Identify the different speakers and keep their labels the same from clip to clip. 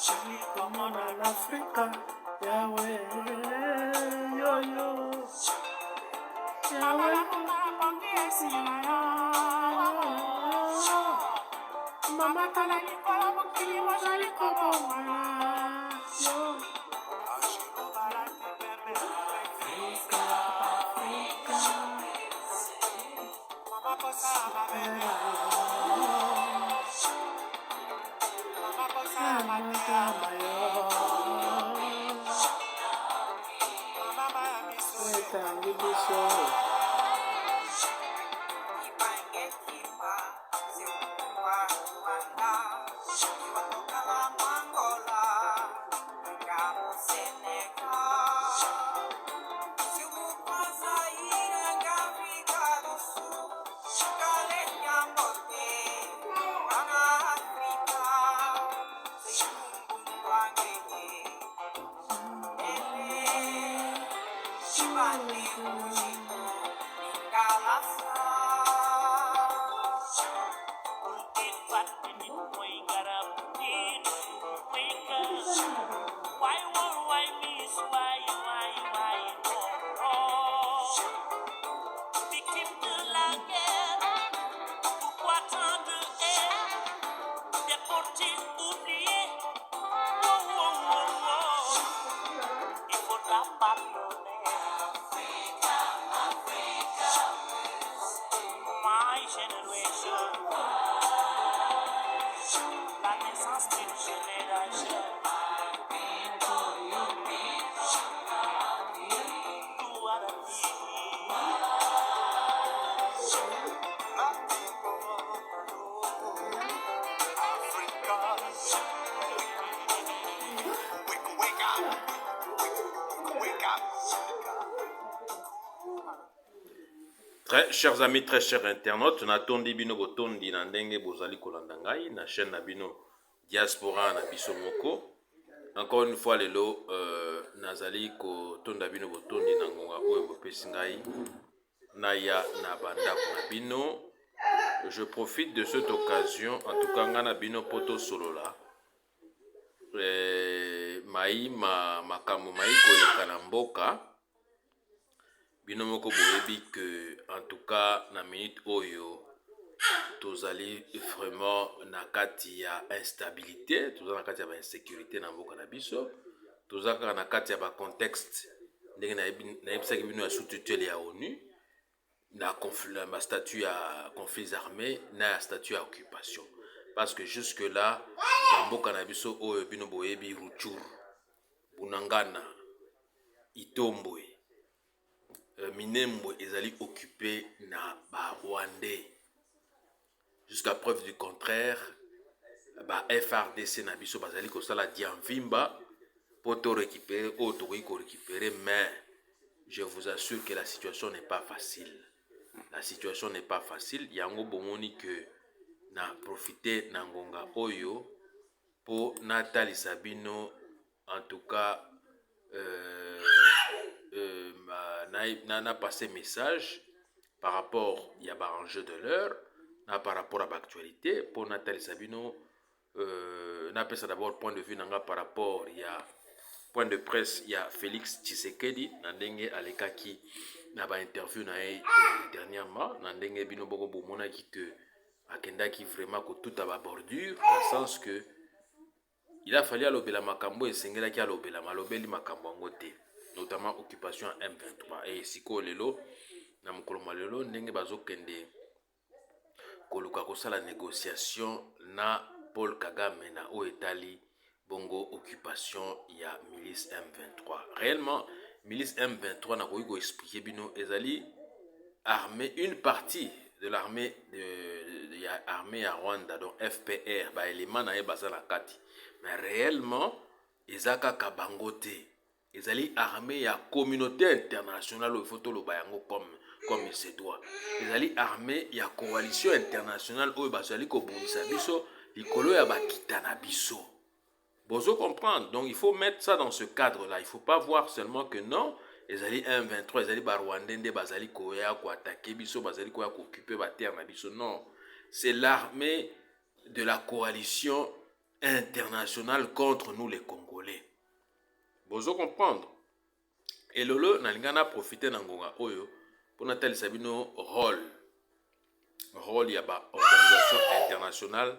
Speaker 1: Chérie, comment en Afrique, Yahweh, yo yo. Yahweh, Mama talani kola mokili mozali kobongana yo. Afrika, Afrika. Mama kosa mabele. Mama kosa mabele. Mama miso etangi biso.
Speaker 2: Très chers amis, très chers internautes, natondi bino botondi na ndenge bozali kolanda ngai na chaîne na bino Diaspora na biso moko. Encore une fois lelo nazali kotonda bino botondi na ngonga oyo bopesi ngai na ya na bandako na bino. Je profite de cette occasion en tout cas nga na bino poto solola makambo mai koleka na mboka. Bino moko boyebi que en tout cas na minute oyo tozali vraiment na kati ya instabilité, tozali na kati ya ba insécurité na mboka na biso, tozali na kati ya ba contexte ndenge na yebisaki bino ya sous-tutelle ya ONU na conflit, ba statut ya conflits armés na ya statut ya occupation, parce que jusque là na mboka na biso oyo bino boyebi Rutshuru, Bunagana, Itombwe, Minembwe ezali occupé na ba Rwandais. Jusqu'à preuve du contraire, ba FRDC na biso bazali kosala dianvimba pour to récupérer ou to récupérer, mais je vous assure que la situation n'est pas facile. La situation n'est pas facile. Yango bomoni que na profiter na ngonga oyo pour Nathalie Sabino, en tout cas n'a passé message par rapport il y a un enjeu de l'heure, par rapport à l'actualité pour Nathalie Sabino, n'a pas ça d'abord point de vue par rapport il y a point de presse il y a Félix Tshisekedi nandenge alekaki na ba interview na dernièrement nandenge bino boko bomona ki que akendaki vraiment ko tout à ba bordure dans le sens que il a fallu alobela makambo esengela ki alobela malobeli makambo ngote, notamment occupation M23 et siko lelo na mokolo malelo ndenge bazokende koluka kosala négociation na Paul Kagame na o etali bongo occupation ya milice M23. Réellement milice M23 na koyi ko expliquer bino ezali armée, une partie de l'armée de armée à Rwanda, donc FPR ba élément na ebasa na kati, mais réellement ezaka kabangote ezali armée ya communauté internationale au photo lo bayango comme il se doit. Ezali armée ya coalition internationale oyo bazali ko bundisa biso likolo ya bakita na biso. Bozo comprendre. Donc il faut mettre ça dans ce cadre-là. Il ne faut pas voir seulement que non, ezali M23, ezali ba Rwandais nde bazali koya ko attaquer biso, bazali koya ko occuper ba terre na biso. Non, c'est l'armée de la coalition international contre nous les Congolais. Vous comprendre? Et lolo nalingana profiter nangonga oyo pour natal sabino rôle ya ba organisation internationale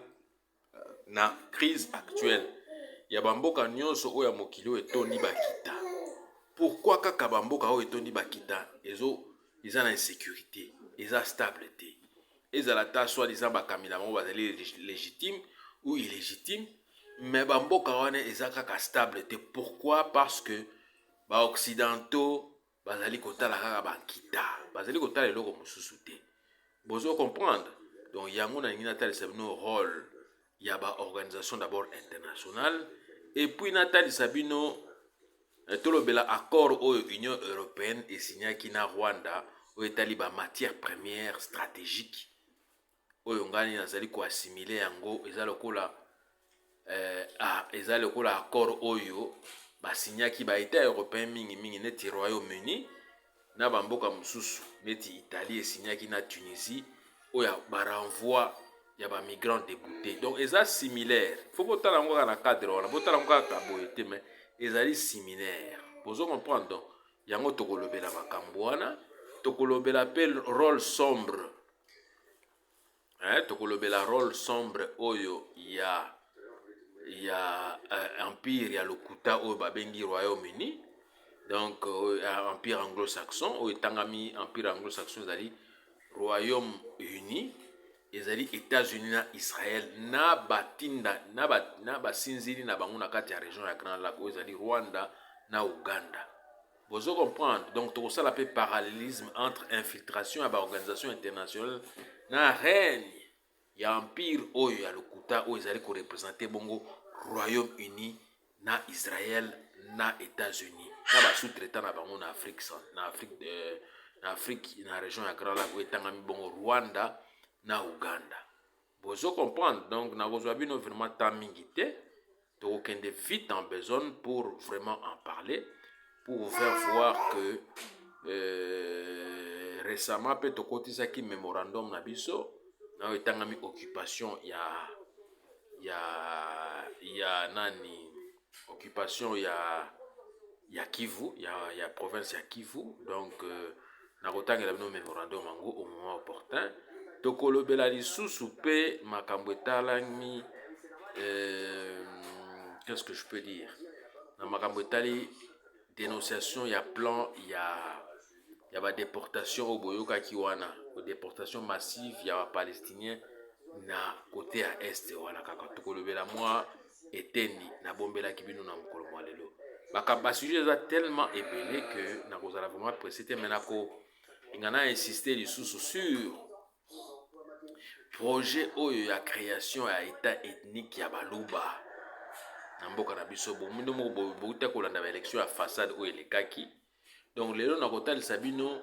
Speaker 2: na crise actuelle ya bamboka nyonso oyo ya mokili oyo etondi bakita. Pourquoi kaka bamboka oyo etondi bakita eza na insécurité, eza stable te, ezala ta soit disant bakamila bango bazali légitime ou illégitime, mais bamboka wana eza kaka stable te. Pourquoi? Parce que ba occidentaux bazali kotala kaka bakita, bazali kotala eloko mosusu te. Bozo comprendre? Donc yango na ngi natali sabino rôle ya ba organisation d'abord internationale, et puis natali sabino tolobela accord oyo Union européenne esignaki na Rwanda oyo etali ba matière première stratégique oyo ngani nazali ko assimiler yango eza lokola accord oyo basignaki ba état européen mingi neti Royaume-Uni na bamboka mosusu neti Italie esignaki na Tunisie oyo ba renvoi ya ba migrants déboutés. Donc eza similaire, faut botala yango na cadre wana, botala yango kaka boye te, mais ezali similaire. Bozo comprendre? Donc yango tokolobela makambo wana, tokolobela pe rôle sombre, tokolobela rôle sombre oyo ya empire ya lokuta oyo babengi Royaume-Uni. Donc empire anglo-saxon oyo tangami empire anglo-saxon ezali Royaume-Uni, ezali États-Unis na Israël na batinda na basinzili na bango na kati ya région ya Grand Lac oyo ezali Rwanda na Uganda. Vous comprendre? Donc tout ça l'appelle parallélisme entre infiltration à l'organisation internationale na règne ya empire oyo ya lokuta oyo ezali ko représenter bongo Royaume-Uni na Israël na États-Unis na ba sous-traitant na bango na Afrique na région ya Grand Lac oyo tangami bongo Rwanda na Uganda. Vous comprendre? Donc na kozwa bino vraiment temps mingi te, to okende vite en besoin pour vraiment en parler, pour vous faire voir que récemment peut tokotisaki mémorandum na biso na etangami occupation ya nani occupation ya Kivu ya province ya Kivu. Donc na kotangela bino mémorandum ango au moment opportun. Tokolobela lisusu pe makambo etalami qu'est-ce que je peux dire na makambo etali dénonciation ya plan ya ba déportation au boyoka kiwana, déportation massive ya palestiniens na côté ya est wana kaka tokolobela moi etendi na bombela kibino na mokolo mwa lelo bakamba sujet eza tellement ébélé que na kozala vraiment pressé te maintenant ko ingana insister lisusu sur projet oyo ya création ya état ethnique ya baluba na mboka na biso bomundo moko bouta kolanda ba élection ya façade oyo elekaki. Donc lelo na kotalisa bino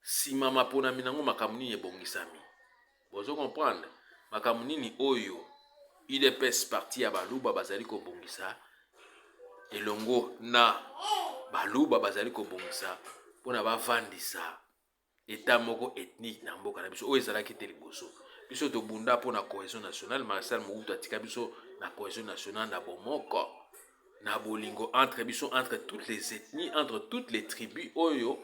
Speaker 2: sima mapona minango makambo nini ebongisami. Bozo comprendre? Makambo nini oyo UDPS parti ya baluba bazali kobongisa elongo na baluba bazali kobongisa mpona bavandisa état moko ethnique na mboka na biso oyo ezalaki te liboso. Biso tobunda mpona cohésion nationale, Marcel Mobutu atika biso na cohésion nationale na bomoko na bolingo entre biso, entre toutes les ethnies, entre toutes les tribus oyo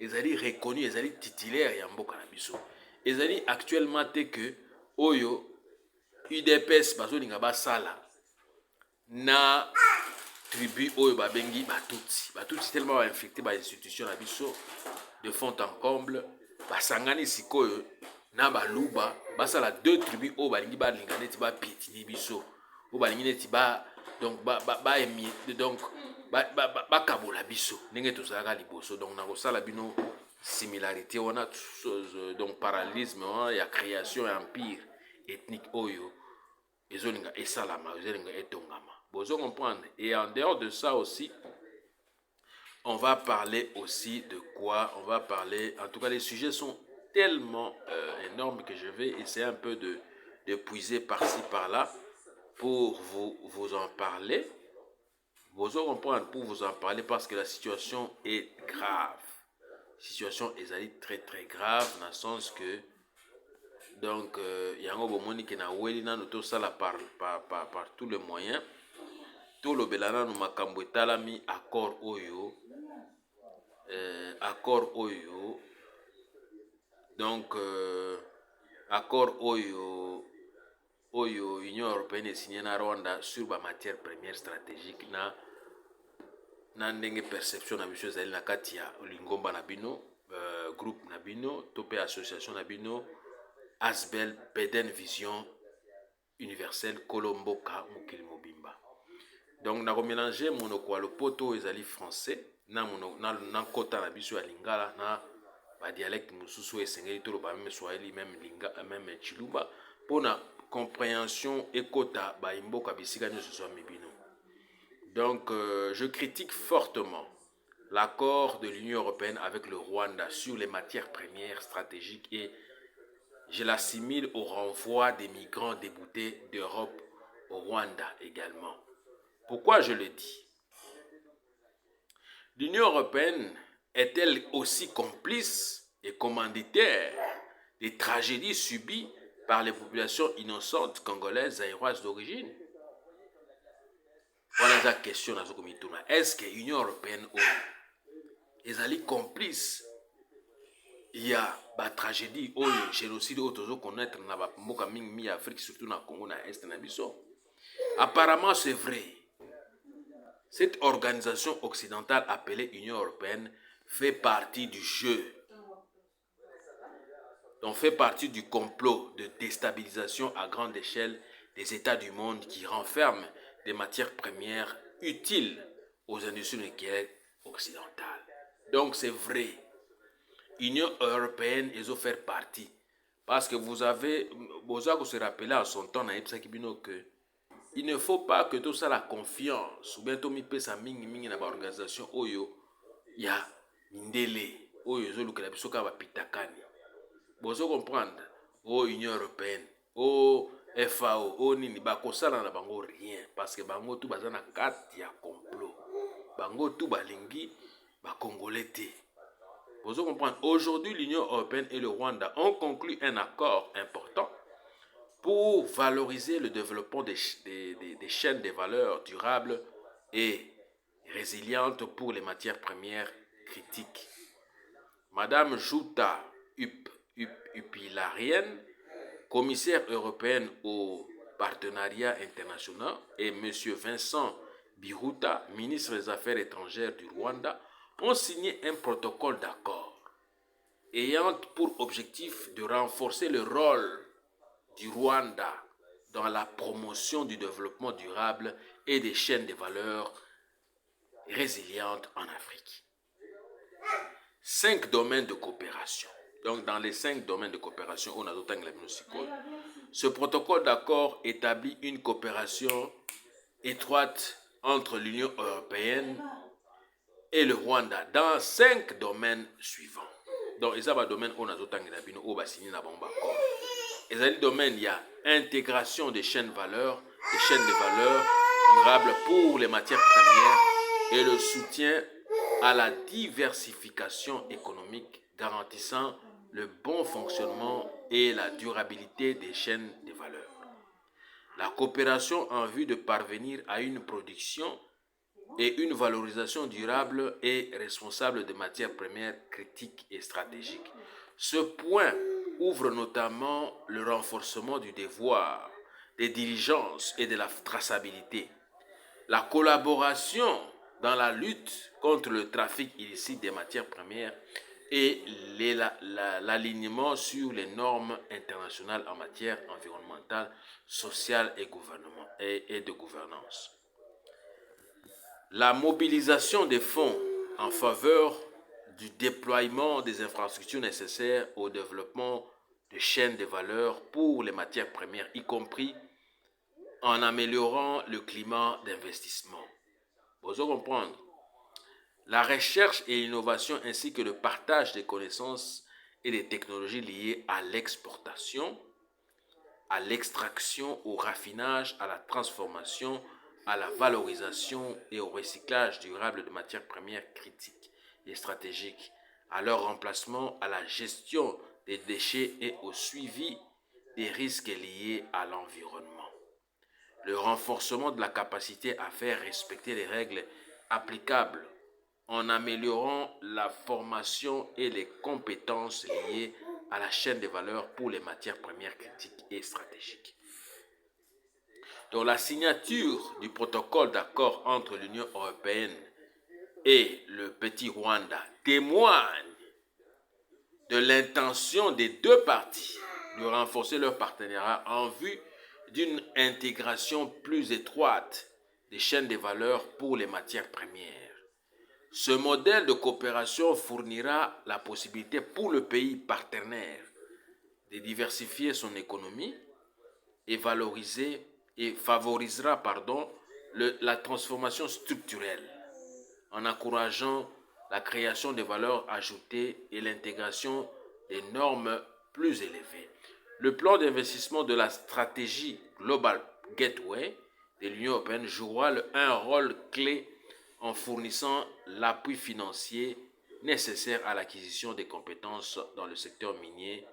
Speaker 2: ezali reconnu, ezali titulaire ya mboka na biso. Ezali actuellement te que oyo UDPS bazolinga basala na tribu oyo babengi batutsi tellement ba infecté ba institution na biso de fond en comble, basangani sikoyo na baluba basala deux tribus oyo balingi balinga neti bapiétiner biso oyo balingi neti donc donc bakabola biso ndenge tozalaka liboso. Donc nakosala bino similarité wana donc parallélisme ya création ya empire ethnique oyo ezolinga esalama ezolinga etongama. Bozo comprendre? Et en dehors de ça aussi, on va parler aussi de quoi? On va parler, en tout cas les sujets sont tellement énormes que je vais essayer un peu de puiser par-ci par-là pour vous en parler. Vous comprendre, pour vous en parler parce que la situation est grave. La situation est très très grave dans le sens que Donc, yango bomoni ke na weli nanu tosala par tous les moyens. Tolobela nanu makambo etalami accord oyo. Accord oyo. Donc, accord oyo Union Européenne signé na Rwanda sur ba matière première stratégique na ndenge perception na biso ezali na kati ya lingomba na bino, groupe na bino to pe association na bino Asbel Peden Vision Universelle Kolomboka Mokili Mobimba. Donc na mélanger monoko ya lopoto ezali français na kota na biso ya lingala na ba dialecte mosusu esengeli to ba même swahili même chiluba pona compréhension ekota ba imboka bisika nyoso so mibino. Donc, je critique fortement l'accord de l'Union européenne avec le Rwanda sur les matières premières stratégiques et je l'assimile au renvoi des migrants déboutés d'Europe au Rwanda également. Pourquoi je le dis? L'Union européenne est-elle aussi complice et commanditaire des tragédies subies par les populations innocentes congolaises zaïroises d'origine? Voilà la question. Est-ce que l'Union européenne est complice? Il y a une tragédie, un génocide, autres connaître dans Afrique, surtout dans le Congo, dans l'Est. Apparemment, c'est vrai. Cette organisation occidentale appelée Union européenne fait partie du jeu. Donc, fait partie du complot de déstabilisation à grande échelle des États du monde qui renferment des matières premières utiles aux industries nucléaires occidentales. Donc c'est vrai, l'Union européenne est faire partie. Parce que vous avez se rappeler en son temps, que il ne faut pas que tout ça la confiance, ou bien tout mi pesa mingi na ba organisation oyo ya ndele oyo zo lukela biso ka ba pitakani. Vous comprendre? Union européenne, FAO, nini bakosala na bango rien parce que bango tout baza na kati ya complot. Bango tout balingi ba congolais te. Vous comprendre? Aujourd'hui, l'Union européenne et le Rwanda ont conclu un accord important pour valoriser le développement des chaînes de valeur durables et résilientes pour les matières premières critiques. Madame Jutta Upilarienne, commissaire européenne au partenariat international, et M. Vincent Biruta, ministre des Affaires étrangères du Rwanda, ont signé un protocole d'accord ayant pour objectif de renforcer le rôle du Rwanda dans la promotion du développement durable et des chaînes de valeur résilientes en Afrique. 5 domaines de coopération. Donc, dans les 5 domaines de coopération, on a d'autant que la MINUSICOL. Ce protocole d'accord établit une coopération étroite entre l'Union européenne et le Rwanda dans 5 domaines suivants. Donc, il y a des domaines où on a d'autant que la MINUSICOL. Il y a des domaines, il y a intégration des chaînes de valeur durables pour les matières premières et le soutien à la diversification économique garantissant le bon fonctionnement et la durabilité des chaînes de valeur. La coopération en vue de parvenir à une production et une valorisation durable et responsable de matières premières critiques et stratégiques. Ce point ouvre notamment le renforcement du devoir, des diligences et de la traçabilité. La collaboration dans la lutte contre le trafic illicite des matières premières et l'alignement sur les normes internationales en matière environnementale, sociale et de gouvernance. La mobilisation des fonds en faveur du déploiement des infrastructures nécessaires au développement de chaînes de valeur pour les matières premières, y compris en améliorant le climat d'investissement. Vous allez comprendre. La recherche et l'innovation ainsi que le partage des connaissances et des technologies liées à l'exportation, à l'extraction, au raffinage, à la transformation, à la valorisation et au recyclage durable de matières premières critiques et stratégiques, à leur remplacement, à la gestion des déchets et au suivi des risques liés à l'environnement. Le renforcement de la capacité à faire respecter les règles applicables en améliorant la formation et les compétences liées à la chaîne de valeur pour les matières premières critiques et stratégiques. Donc la signature du protocole d'accord entre l'Union européenne et le petit Rwanda témoigne de l'intention des deux parties de renforcer leur partenariat en vue d'une intégration plus étroite des chaînes de valeur pour les matières premières. Ce modèle de coopération fournira la possibilité pour le pays partenaire de diversifier son économie et favorisera la transformation structurelle en encourageant la création de valeurs ajoutées et l'intégration des normes plus élevées. Le plan d'investissement de la stratégie Global Gateway de l'Union européenne jouera un rôle clé en fournissant l'appui financier nécessaire à l'acquisition des compétences dans le secteur minier,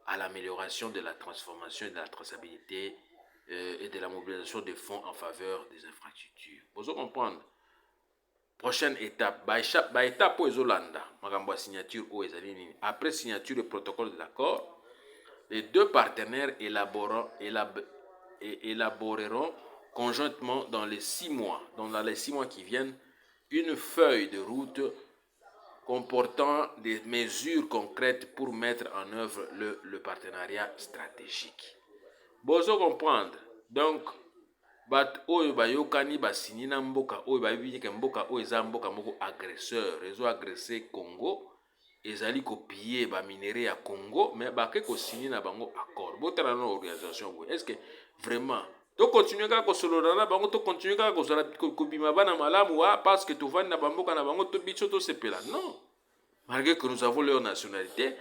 Speaker 2: à l'amélioration de la transformation et de la traçabilité et de la mobilisation des fonds en faveur des infrastructures. Vous comprenez? Prochaine étape, étape aux Zolanda, signature aux États-Unis. Après signature du protocole d'accord, les deux partenaires élaboreront conjointement dans les 6 mois qui viennent, une feuille de route comportant des mesures concrètes pour mettre en œuvre le partenariat stratégique. Vous comprendre? Donc, bat oyo bayokani basini na mboka oyo bayebi ke mboka oyo eza mboka moko agresseur ezo agressé Congo ezali kopiller ba minéraux ya Congo mais bake ko signer na bango accord botala na organisation boye est-ce que vraiment to continuer kaka kosolola na bango to continuer kaka kozala kobima bana malamu wa parce que tovandi na bamboka na bango to biso to sepela non malgré que nous avons leur nationalité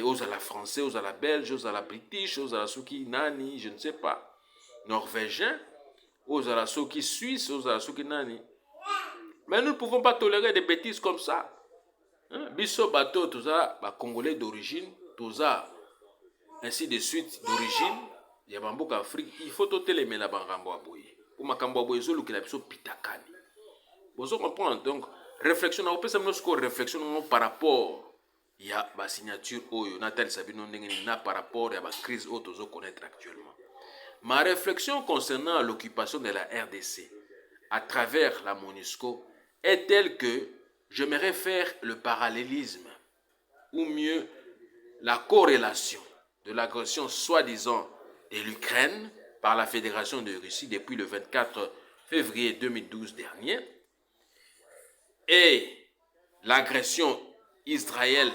Speaker 2: ozala français ozala belge ozala british ozala soki nani je ne sais pas norvégien ozala soki suisse ozala soki nani mais nous ne pouvons pas tolérer des bêtises comme ça. Biso bateau toza ba congolais d'origine toza ainsi de suite d'origine ya bamboka Afrique il faut totelemela bangambo aboye pour makambo aboye zolukela biso pitakani bozo comprendre donc réflexion na opesa mnosko réflexion par rapport ya ba signature oyo Nathalie Sabino ndenge na par rapport ya ba crise oyo tozo connaître actuellement. Ma réflexion concernant l'occupation de la RDC à travers la MONUSCO est telle que j'aimerais faire le parallélisme, ou mieux la corrélation de l'agression soi-disant de l'Ukraine par la Fédération de Russie depuis le 24 février 2012 dernier et l'agression israélienne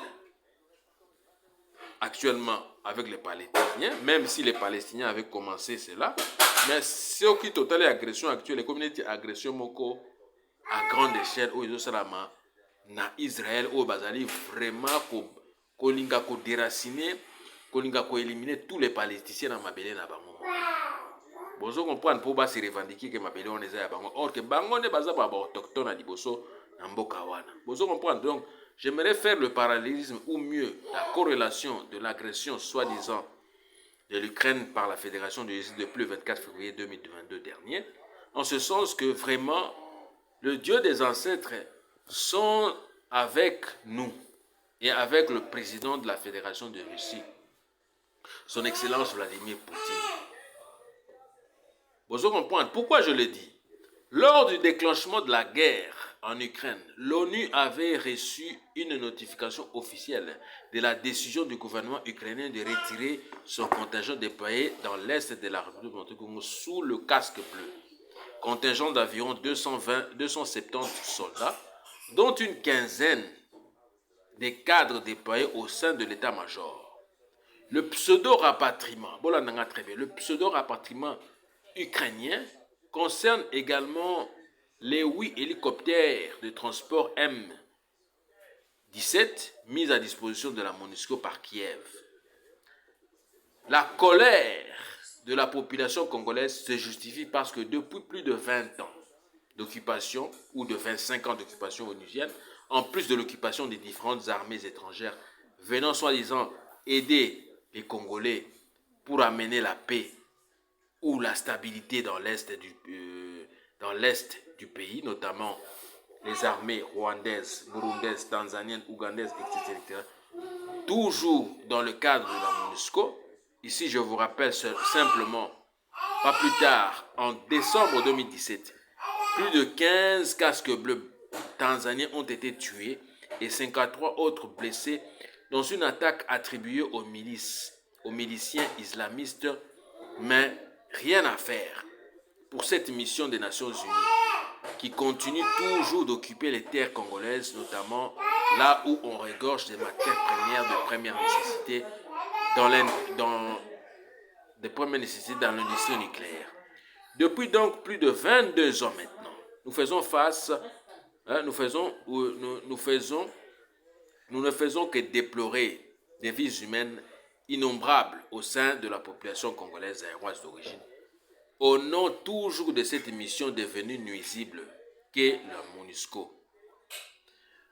Speaker 2: actuellement avec les Palestiniens, même si les Palestiniens avaient commencé cela, mais ce qui total agression actuelle, les communautés agression moko à grande échelle où ils salama na Israël où bazali vraiment ko linga ko déraciner, ko linga ko éliminer tous les Palestiniens dans mabele na bango. Bozo comprendre pour ba se revendiquer que mabele on eza ya bango or que bango ne baza ba autochtone à liboso na mboka wana. Bozo comprendre donc j'aimerais faire le parallélisme ou mieux la corrélation de l'agression soi-disant de l'Ukraine par la Fédération de Russie depuis le 24 février 2022 dernier, en ce sens que vraiment le Dieu des ancêtres sont avec nous et avec le président de la Fédération de Russie, son Excellence Vladimir Poutine. Vous comprenez pourquoi je le dis? Lors du déclenchement de la guerre en Ukraine, l'ONU avait reçu une notification officielle de la décision du gouvernement ukrainien de retirer son contingent déployé dans l'est de la République du Congo sous le casque bleu. Contingent d'environ 270 soldats, dont une quinzaine de cadres déployés au sein de l'état-major. Le pseudo-rapatriement, le pseudo-rapatriement ukrainien concerne également les 8 hélicoptères de transport M17 mis à disposition de la MONUSCO par Kiev. La colère de la population congolaise se justifie parce que depuis plus de 20 ans d'occupation ou de 25 ans d'occupation onusienne, en plus de l'occupation des différentes armées étrangères venant soi-disant aider les Congolais pour amener la paix ou la stabilité dans l'est du pays, notamment les armées rwandaises, burundaises, tanzaniennes, ougandaises, etc. Toujours dans le cadre de la MONUSCO. Ici, je vous rappelle simplement, pas plus tard, en décembre 2017, plus de 15 casques bleus tanzaniens ont été tués et 53 autres blessés dans une attaque attribuée aux miliciens islamistes, mais rien à faire pour cette mission des Nations Unies qui continue toujours d'occuper les terres congolaises, notamment là où on regorge des matières premières de première nécessité dans l'industrie nucléaire. Depuis donc plus de 22 ans maintenant, nous faisons face, nous ne faisons que déplorer des vies humaines innombrables au sein de la population congolaise aéroise d'origine, au nom toujours de cette mission devenue nuisible qu'est la MONUSCO.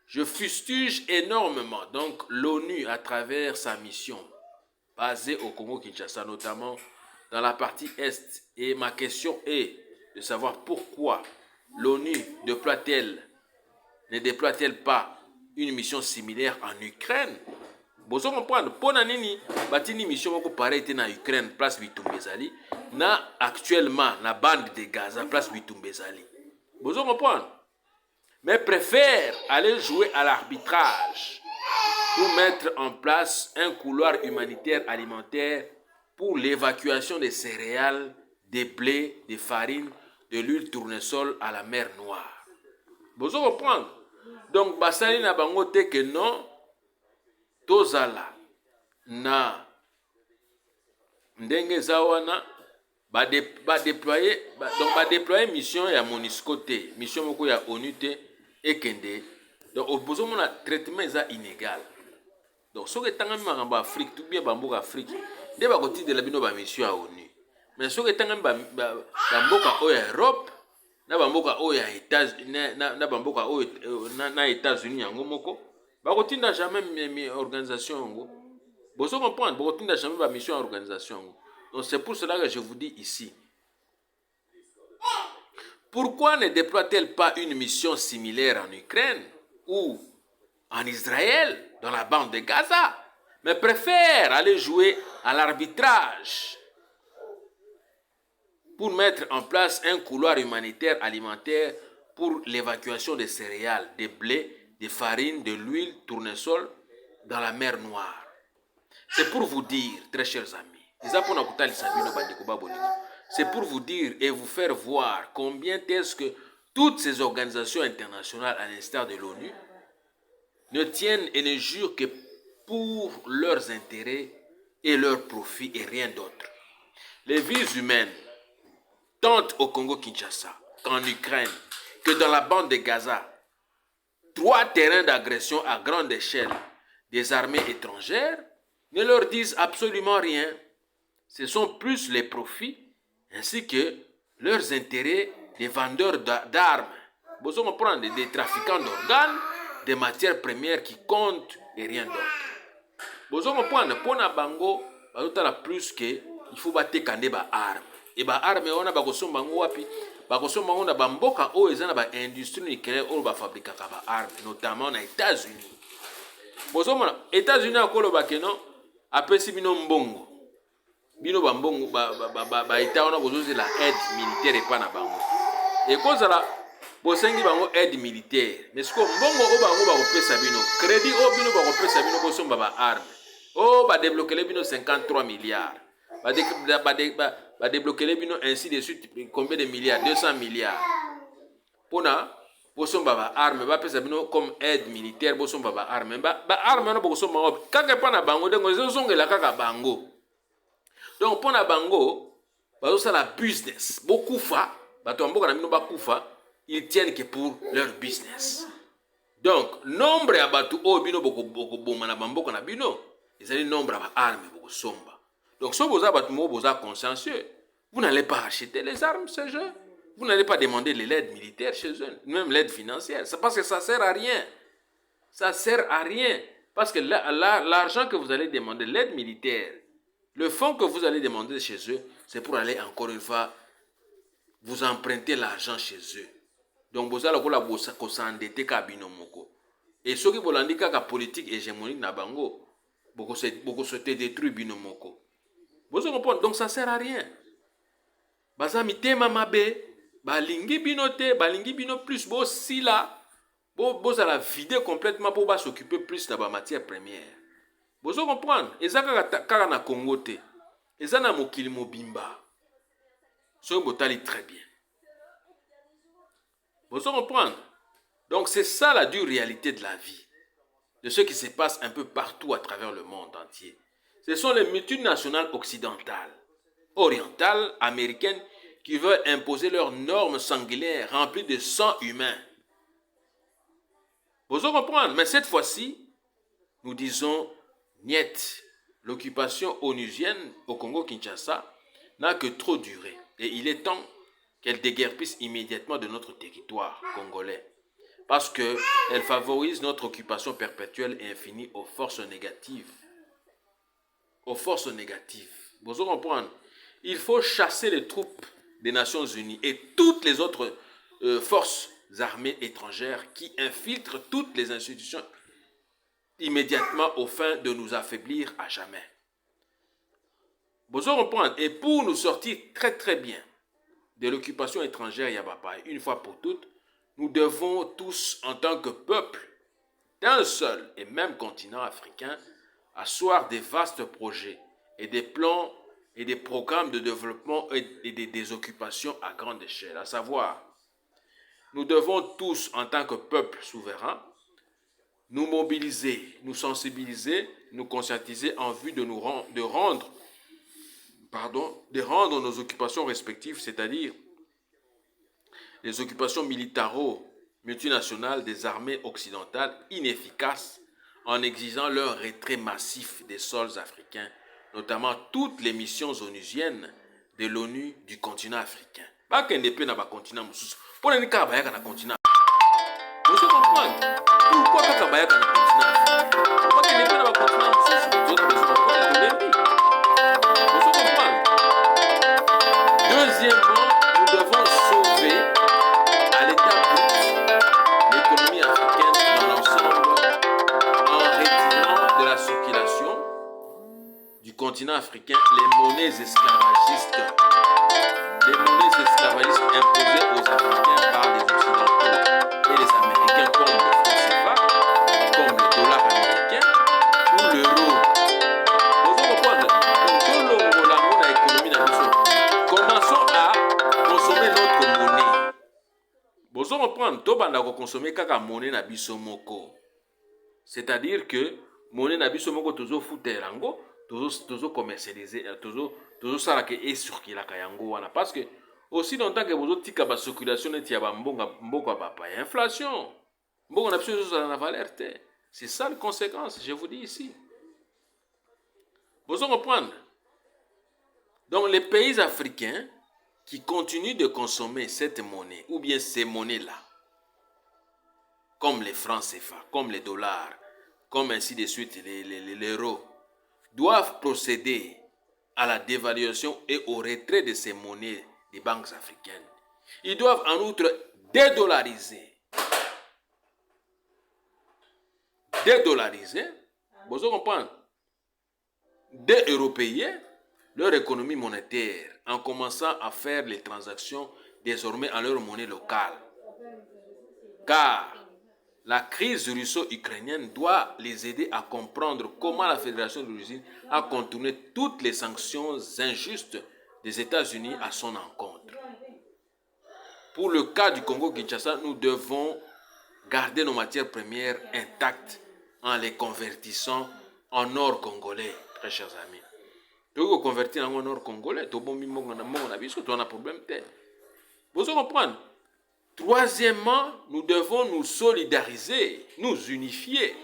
Speaker 2: Je fustige énormément donc l'ONU à travers sa mission basée au Congo-Kinshasa, notamment dans la partie Est. Et ma question est de savoir pourquoi l'ONU ne déploie-t-elle pas une mission similaire en Ukraine? Bozo comprendre, pona nini batini mission moko pareil en Ukraine, place Bitumba ezali, na actuellement la bande de Gaza, place Bitumba ezali. Bozo comprendre? Mais préfère aller jouer à l'arbitrage pour mettre en place un couloir humanitaire alimentaire pour l'évacuation des céréales, des blés, des farines, de l'huile tournesol à la mer Noire. Vous comprenez? Donc, basali na bango te que non, tozala na ndenge zawana ba déployer mission ya MONUSCO te, mission moko ya ONU te ekende. Donc, au mona traitement eza inégal. Donc, ce qui est en Afrique, tout bien bamboka Afrique, nde bakoti de la bino ba mission à ONU. Mais ce qui est en bamboka oya Europe, na bamboka oya na États-Unis yango moko, bakoti na jamais organisation yango. Vous comprenez, bakoti na jamais ba mission à organisation yango. Donc c'est pour cela que je vous dis ici. Pourquoi ne déploie-t-elle pas une mission similaire en Ukraine ou en Israël, dans la bande de Gaza, mais préfère aller jouer à l'arbitrage pour mettre en place un couloir humanitaire alimentaire pour l'évacuation des céréales, des blés, des farines, de l'huile, tournesol dans la mer Noire? C'est pour vous dire, très chers amis, c'est pour vous dire et vous faire voir combien est-ce que toutes ces organisations internationales, à l'instar de l'ONU, ne tiennent et ne jurent que pour leurs intérêts et leurs profits et rien d'autre. Les vies humaines, tant au Congo-Kinshasa qu'en Ukraine, que dans la bande de Gaza, 3 terrains d'agression à grande échelle des armées étrangères, ne leur disent absolument rien. Ce sont plus les profits ainsi que leurs intérêts des vendeurs d'armes. Vous comprenez, des trafiquants d'organes, des matières premières qui comptent et rien d'autre. Vous comprenez, pour na bango, la plus que il faut battre kande ba armes. Et ba armes on a ba kosomba ngo wapi? Ba kosomba ngo na ba mboka o ezana ba industrie nucléaire o ba fabrikaka ba armes, notamment na États-Unis. Vous comprenez, États-Unis akolo ba keno apesi bino mbongo. Bino ba mbongo ba état on a besoin de la aide militaire et pas na bango. Et cause la bosengi bango aide militaire, mais ce que mbongo o bango ba kopesa bino crédit o bino ba kopesa bino kosomba ba armes. Oh ba débloquer les bino 53 milliards. Ba débloquer les bino ainsi de suite combien de milliards? 200 milliards. Pona bosomba ba armes ba pesa bino comme aide militaire bosomba ba armes. Ba armes na bosomba kaka pa na bango dengo zongela kaka bango. Donc pona bango bazo la business. Beaucoup fa bato mboka na bino ba kufa. Ils tiennent que pour leur business. Donc, nombre ya batu o bino boko boma na bamboka na bino, ils ont nombre ya armes boko somba. Donc, si vous avez consciencieux, vous n'allez pas acheter les armes chez eux. Vous n'allez pas demander l'aide militaire chez eux, même l'aide financière. C'est parce que ça sert à rien. Ça sert à rien. Parce que l'argent que vous allez demander, l'aide militaire, Le fonds que vous allez demander chez eux, c'est pour aller encore une fois vous emprunter l'argent chez eux. Donc vous allez s'endetter kabino moko. Et ceux qui vous l'ont dit la politique hégémonique na bango, beaucoup se détruit bino moko. Vous comprenez? Donc ça sert à rien. Baza mitema mabe, balingi bino te, balingi bino plus bo si là, bo za la vider complètement pour ba s'occuper plus de la matière première. Vous comprenez? Et ça kaka na Congo te. Et ça na mokili mobimba. So botali très bien. Vous comprenez? Donc c'est ça la dure réalité de la vie, de ce qui se passe un peu partout à travers le monde entier. Ce sont les multinationales occidentales, orientales, américaines, qui veulent imposer leurs normes sanguinaires remplies de sang humain. Vous comprenez? Mais cette fois-ci, nous disons niet. L'occupation onusienne au Congo-Kinshasa n'a que trop duré. Et il est temps qu'elle déguerpisse immédiatement de notre territoire congolais. Parce qu'elle favorise notre occupation perpétuelle et infinie aux forces négatives. Aux forces négatives. Vous comprenez? Il faut chasser les troupes des Nations Unies et toutes les autres forces armées étrangères qui infiltrent toutes les institutions immédiatement au fin de nous affaiblir à jamais. Vous comprenez? Et pour nous sortir très très bien de l'occupation étrangère Yabapa, une fois pour toutes, nous devons tous, en tant que peuple d'un seul et même continent africain, asseoir des vastes projets et des plans et des programmes de développement et des occupations à grande échelle. À savoir, nous devons tous, en tant que peuple souverain, nous mobiliser, nous sensibiliser, nous conscientiser en vue de rendre nos occupations respectives, c'est-à-dire les occupations militaro-multinationales des armées occidentales inefficaces en exigeant leur retrait massif des sols africains, notamment toutes les missions onusiennes de l'ONU du continent africain. Continent. Vous comprenez? Pourquoi Kakabayaka na continent africain? Pourquoi qu'il n'est pas dans le continent deuxièmement, nous devons sauver à l'état brut l'économie africaine dans l'ensemble en retirant de la circulation du continent africain les monnaies esclavagistes. Les monnaies esclavagistes imposées aux Africains par les Occidentaux et les Américains comme le franc CFA, comme le dollar américain ou l'euro. Vous comprenez? Commençons à consommer notre monnaie. Vous comprenez? Tobanda ko consommer kaka monnaie na biso moko. C'est-à-dire que monnaie na biso moko tozo futela ngo, tozo commercialiser, tozo sala ke e circula ka yango wana parce que aussi longtemps que vous tika ba circulation net ya ba mbongo ba pa inflation. Mbongo na biso zo na valeur te. C'est ça la conséquence, je vous dis ici. Vous comprenez? Donc les pays africains qui continuent de consommer cette monnaie, ou bien ces monnaies-là, comme les francs CFA, comme les dollars, comme ainsi de suite l'euro, doivent procéder à la dévaluation et au retrait de ces monnaies des banques africaines. Ils doivent en outre dédollariser. Dédollariser, vous comprenez? Dé-européens leur économie monétaire en commençant à faire les transactions désormais en leur monnaie locale. Car la crise russo-ukrainienne doit les aider à comprendre comment la Fédération de Russie a contourné toutes les sanctions injustes des États-Unis à son encontre. Pour le cas du Congo-Kinshasa, nous devons garder nos matières premières intactes en les convertissant en or congolais, très chers amis. Donc, convertir en or congolais, tu as un problème. Vous comprenez? Troisièmement, nous devons nous solidariser, nous unifier.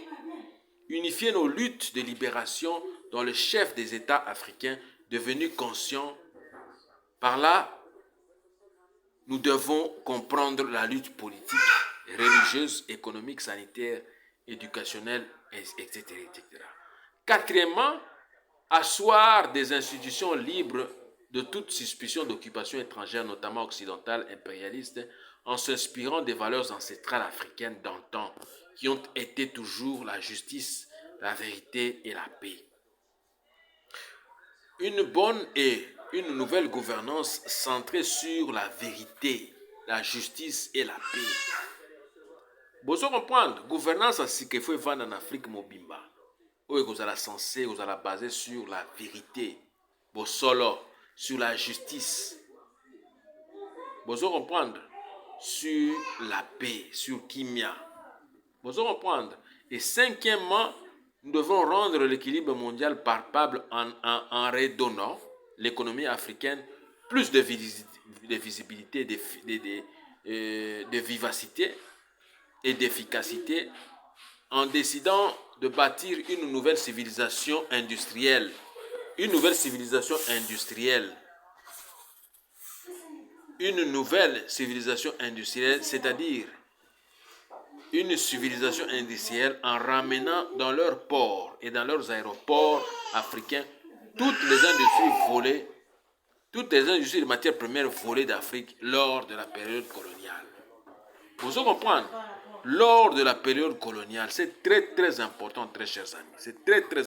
Speaker 2: Unifier nos luttes de libération dont le chef des États africains devenu conscient. Par là, nous devons comprendre la lutte politique, religieuse, économique, sanitaire, éducationnelle, etc., etc. Quatrièmement, asseoir des institutions libres de toute suspicion d'occupation étrangère, notamment occidentale, impérialiste, en s'inspirant des valeurs ancestrales africaines d'antan, qui ont été toujours la justice, la vérité et la paix. Une bonne et une nouvelle gouvernance centrée sur la vérité, la justice et la paix. Vous comprendre, gouvernance c'est qu'il faut vendre en Afrique mobimba. Où vous allez censé, vous allez baser sur la vérité, solo, sur la justice. Vous comprendre, sur la paix, sur kimia. Vous comprendre. Et cinquièmement, nous devons rendre l'équilibre mondial palpable en redonnant l'économie africaine plus de visibilité, de vivacité et d'efficacité en décidant de bâtir une nouvelle civilisation industrielle. Une nouvelle civilisation industrielle. Une nouvelle civilisation industrielle, c'est-à-dire une civilisation industrielle en ramenant dans leurs ports et dans leurs aéroports africains toutes les industries volées, toutes les industries de matières premières volées d'Afrique lors de la période coloniale. Vous comprenez? Lors de la période coloniale, c'est très très important, très chers amis. C'est très très